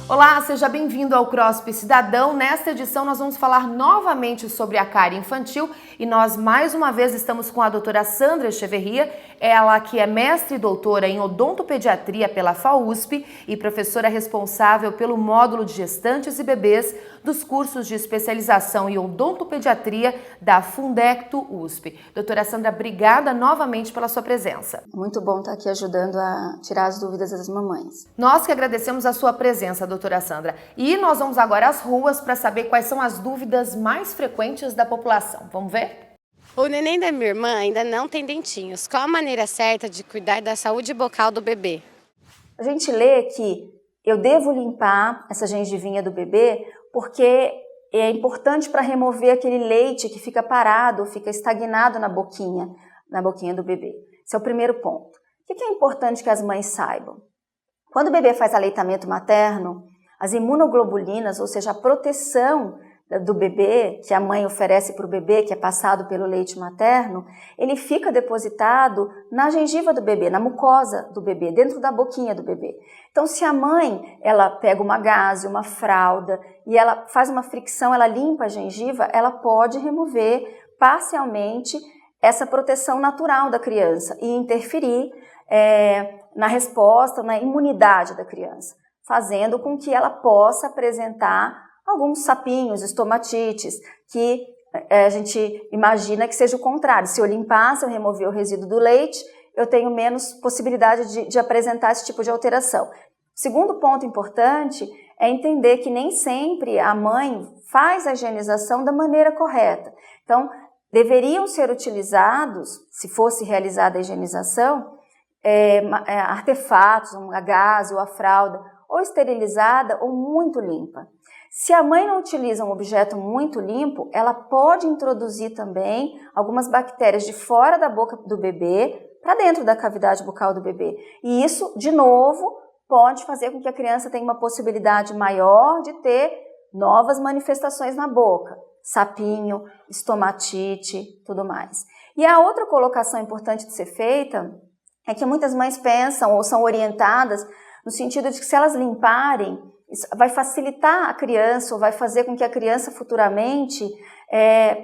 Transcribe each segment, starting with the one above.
Olá, seja bem-vindo ao CROSP Cidadão. Nesta edição nós vamos falar novamente sobre a cárie infantil e nós mais uma vez estamos com a doutora Sandra Echeverria, ela que é mestre e doutora em odontopediatria pela FAUSP e professora responsável pelo módulo de gestantes e bebês dos cursos de especialização em odontopediatria da Fundecto USP. Doutora Sandra, obrigada novamente pela sua presença. Muito bom estar aqui ajudando a tirar as dúvidas das mamães. Nós que agradecemos a sua presença, doutora Sandra. E nós vamos agora às ruas para saber quais são as dúvidas mais frequentes da população. Vamos ver? O neném da minha irmã ainda não tem dentinhos. Qual a maneira certa de cuidar da saúde bucal do bebê? A gente lê que eu devo limpar essa gengivinha do bebê porque é importante para remover aquele leite que fica parado, fica estagnado na boquinha do bebê. Esse é o primeiro ponto. O que é importante que as mães saibam? Quando o bebê faz aleitamento materno, as imunoglobulinas, ou seja, a proteção do bebê, que a mãe oferece para o bebê, que é passado pelo leite materno, ele fica depositado na gengiva do bebê, na mucosa do bebê, dentro da boquinha do bebê. Então, se a mãe, ela pega uma gaze, uma fralda, e ela faz uma fricção, ela limpa a gengiva, ela pode remover parcialmente essa proteção natural da criança e interferir na resposta, na imunidade da criança, fazendo com que ela possa apresentar alguns sapinhos, estomatites, que a gente imagina que seja o contrário. Se eu limpar, se eu remover o resíduo do leite, eu tenho menos possibilidade de apresentar esse tipo de alteração. Segundo ponto importante é entender que nem sempre a mãe faz a higienização da maneira correta. Então, deveriam ser utilizados, se fosse realizada a higienização, artefatos, a gaze ou a fralda, ou esterilizada ou muito limpa. Se a mãe não utiliza um objeto muito limpo, ela pode introduzir também algumas bactérias de fora da boca do bebê para dentro da cavidade bucal do bebê. E isso, de novo, pode fazer com que a criança tenha uma possibilidade maior de ter novas manifestações na boca, sapinho, estomatite, tudo mais. E a outra colocação importante de ser feita é que muitas mães pensam ou são orientadas no sentido de que se elas limparem, isso vai facilitar a criança ou vai fazer com que a criança futuramente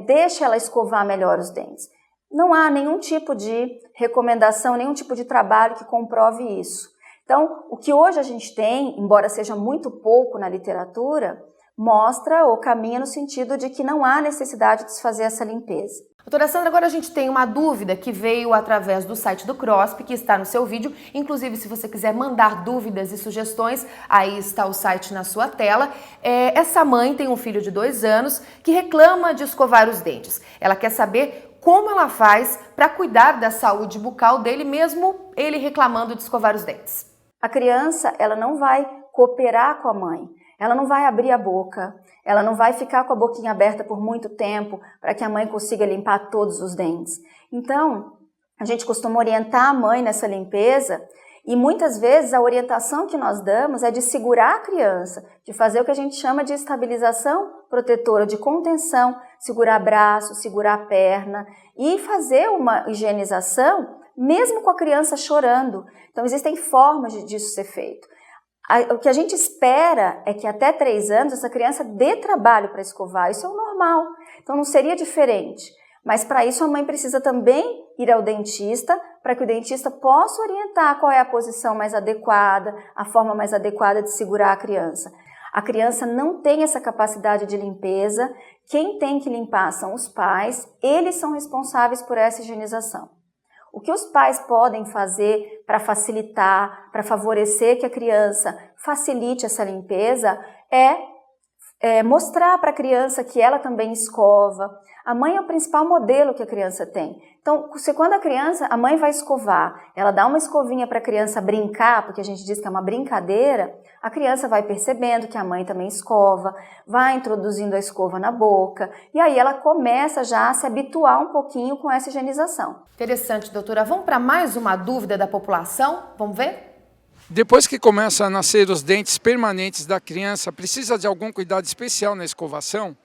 deixe ela escovar melhor os dentes. Não há nenhum tipo de recomendação, nenhum tipo de trabalho que comprove isso. Então, o que hoje a gente tem, embora seja muito pouco na literatura, mostra ou caminha no sentido de que não há necessidade de se fazer essa limpeza. Doutora Sandra, agora a gente tem uma dúvida que veio através do site do CROSP, que está no seu vídeo. Inclusive, se você quiser mandar dúvidas e sugestões, aí está o site na sua tela. Essa mãe tem um filho de 2 anos que reclama de escovar os dentes. Ela quer saber como ela faz para cuidar da saúde bucal dele, mesmo ele reclamando de escovar os dentes. A criança, ela não vai cooperar com a mãe. Ela não vai abrir a boca, ela não vai ficar com a boquinha aberta por muito tempo para que a mãe consiga limpar todos os dentes. Então, a gente costuma orientar a mãe nessa limpeza e muitas vezes a orientação que nós damos é de segurar a criança, de fazer o que a gente chama de estabilização protetora, de contenção, segurar braço, segurar a perna e fazer uma higienização mesmo com a criança chorando. Então, existem formas disso ser feito. O que a gente espera é que até 3 anos essa criança dê trabalho para escovar, isso é o normal, então não seria diferente. Mas para isso a mãe precisa também ir ao dentista, para que o dentista possa orientar qual é a posição mais adequada, a forma mais adequada de segurar a criança. A criança não tem essa capacidade de limpeza, quem tem que limpar são os pais, eles são responsáveis por essa higienização. O que os pais podem fazer para facilitar, para favorecer que a criança facilite essa limpeza é mostrar para a criança que ela também escova. A mãe é o principal modelo que a criança tem. Então, quando a mãe vai escovar, ela dá uma escovinha para a criança brincar, porque a gente diz que é uma brincadeira, a criança vai percebendo que a mãe também escova, vai introduzindo a escova na boca, e aí ela começa já a se habituar um pouquinho com essa higienização. Interessante, doutora. Vamos para mais uma dúvida da população? Vamos ver? Depois que começam a nascer os dentes permanentes da criança, precisa de algum cuidado especial na escovação?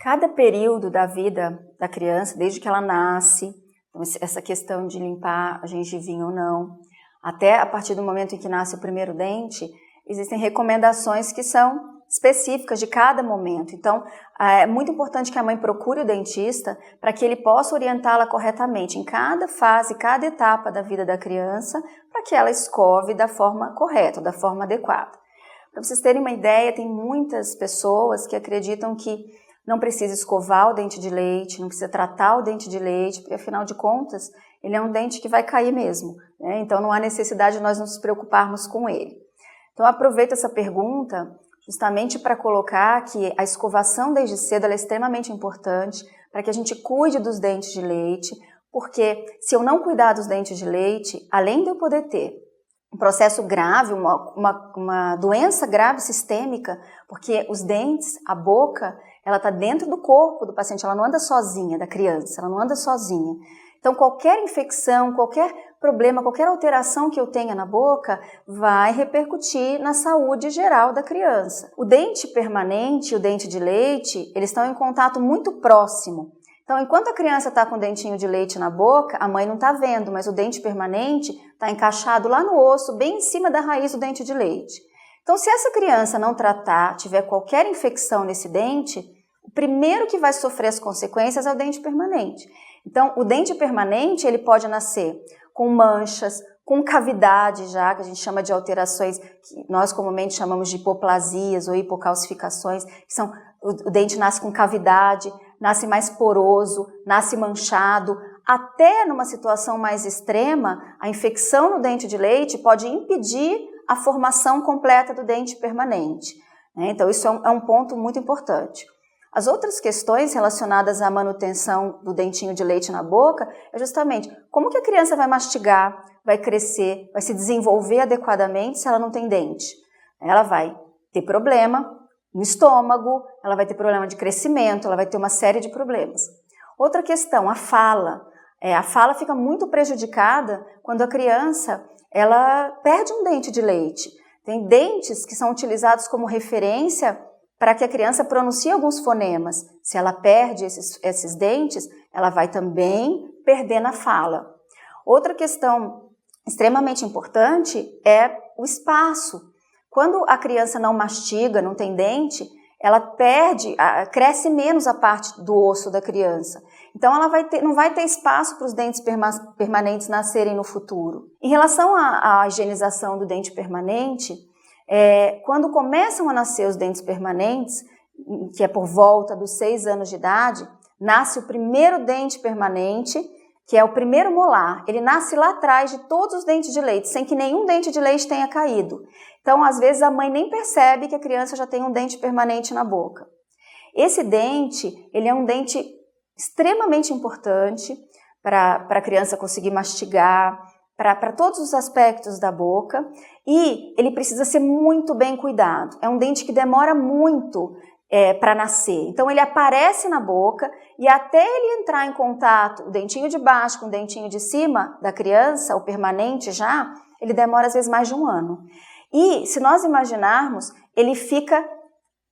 Cada período da vida da criança, desde que ela nasce, essa questão de limpar a gengivinha ou não, até a partir do momento em que nasce o primeiro dente, existem recomendações que são específicas de cada momento. Então, é muito importante que a mãe procure o dentista para que ele possa orientá-la corretamente em cada fase, cada etapa da vida da criança, para que ela escove da forma correta, da forma adequada. Para vocês terem uma ideia, tem muitas pessoas que acreditam que não precisa escovar o dente de leite, não precisa tratar o dente de leite, porque afinal de contas, ele é um dente que vai cair mesmo, né? Então não há necessidade de nós nos preocuparmos com ele. Então eu aproveito essa pergunta justamente para colocar que a escovação desde cedo ela é extremamente importante para que a gente cuide dos dentes de leite, porque se eu não cuidar dos dentes de leite, além de eu poder ter um processo grave, uma doença grave sistêmica, porque os dentes, a boca, ela está dentro do corpo do paciente, ela não anda sozinha, da criança, ela não anda sozinha. Então, qualquer infecção, qualquer problema, qualquer alteração que eu tenha na boca vai repercutir na saúde geral da criança. O dente permanente e o dente de leite, eles estão em contato muito próximo. Então, enquanto a criança está com o dentinho de leite na boca, a mãe não está vendo, mas o dente permanente está encaixado lá no osso, bem em cima da raiz do dente de leite. Então, se essa criança não tratar, tiver qualquer infecção nesse dente, o primeiro que vai sofrer as consequências é o dente permanente. Então, o dente permanente, ele pode nascer com manchas, com cavidade já, que a gente chama de alterações, que nós comumente chamamos de hipoplasias ou hipocalcificações, que são, o dente nasce com cavidade, nasce mais poroso, nasce manchado, até numa situação mais extrema, a infecção no dente de leite pode impedir a formação completa do dente permanente, né? Então, isso é um ponto muito importante. As outras questões relacionadas à manutenção do dentinho de leite na boca é justamente como que a criança vai mastigar, vai crescer, vai se desenvolver adequadamente se ela não tem dente. Ela vai ter problema no estômago, ela vai ter problema de crescimento, ela vai ter uma série de problemas. Outra questão, a fala. A fala fica muito prejudicada quando a criança ela perde um dente de leite. Tem dentes que são utilizados como referência para que a criança pronuncie alguns fonemas. Se ela perde esses dentes, ela vai também perder na fala. Outra questão extremamente importante é o espaço. Quando a criança não mastiga, não tem dente, ela cresce menos a parte do osso da criança. Então, ela não vai ter espaço para os dentes permanentes nascerem no futuro. Em relação à higienização do dente permanente, quando começam a nascer os dentes permanentes, que é por volta dos 6 anos de idade, nasce o primeiro dente permanente, que é o primeiro molar. Ele nasce lá atrás de todos os dentes de leite, sem que nenhum dente de leite tenha caído. Então, às vezes, a mãe nem percebe que a criança já tem um dente permanente na boca. Esse dente, ele é um dente extremamente importante para a criança conseguir mastigar, para todos os aspectos da boca, e ele precisa ser muito bem cuidado. É um dente que demora muito para nascer. Então, ele aparece na boca e até ele entrar em contato, o dentinho de baixo com o dentinho de cima da criança, o permanente já, ele demora às vezes mais de 1 ano. E, se nós imaginarmos, ele fica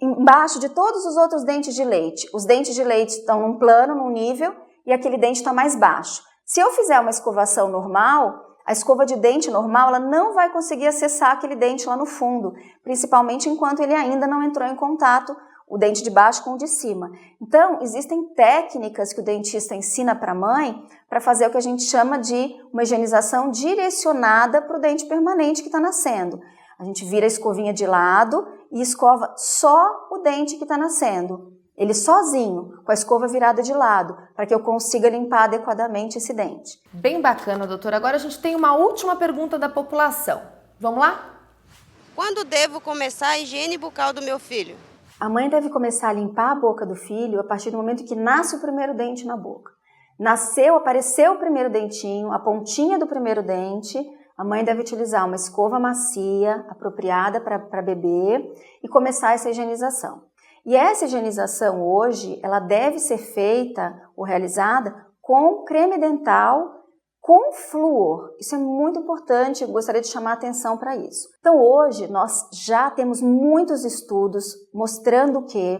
embaixo de todos os outros dentes de leite. Os dentes de leite estão num plano, num nível, e aquele dente está mais baixo. Se eu fizer uma escovação normal, a escova de dente normal, ela não vai conseguir acessar aquele dente lá no fundo, principalmente enquanto ele ainda não entrou em contato, o dente de baixo com o de cima. Então, existem técnicas que o dentista ensina para a mãe para fazer o que a gente chama de uma higienização direcionada para o dente permanente que está nascendo. A gente vira a escovinha de lado e escova só o dente que está nascendo. Ele sozinho, com a escova virada de lado, para que eu consiga limpar adequadamente esse dente. Bem bacana, doutora. Agora a gente tem uma última pergunta da população. Vamos lá? Quando devo começar a higiene bucal do meu filho? A mãe deve começar a limpar a boca do filho a partir do momento que nasce o primeiro dente na boca. Apareceu o primeiro dentinho, a pontinha do primeiro dente, a mãe deve utilizar uma escova macia, apropriada para bebê e começar essa higienização. E essa higienização hoje, ela deve ser feita ou realizada com creme dental com flúor. Isso é muito importante, eu gostaria de chamar a atenção para isso. Então hoje nós já temos muitos estudos mostrando que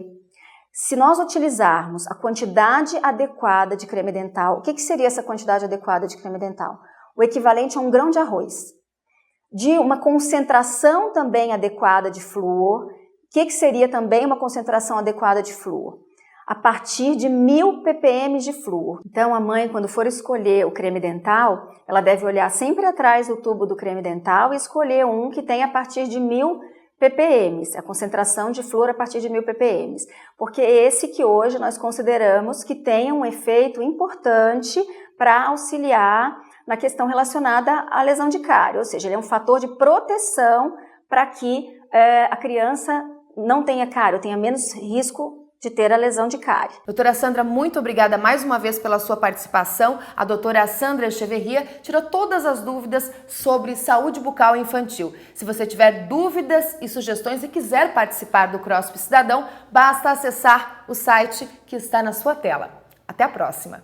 se nós utilizarmos a quantidade adequada de creme dental, o que seria essa quantidade adequada de creme dental? O equivalente a 1 grão de arroz. de uma concentração também adequada de flúor. O que seria também uma concentração adequada de flúor? A partir de 1000 ppm de flúor. Então, a mãe, quando for escolher o creme dental, ela deve olhar sempre atrás do tubo do creme dental e escolher um que tem a partir de 1000 ppm, a concentração de flúor a partir de 1000 ppm, porque é esse que hoje nós consideramos que tem um efeito importante para auxiliar na questão relacionada à lesão de cárie, ou seja, ele é um fator de proteção para que a criança não tenha cárie, ou tenha menos risco de ter a lesão de cárie. Doutora Sandra, muito obrigada mais uma vez pela sua participação. A doutora Sandra Echeverria tirou todas as dúvidas sobre saúde bucal infantil. Se você tiver dúvidas e sugestões e quiser participar do CROSP Cidadão, basta acessar o site que está na sua tela. Até a próxima!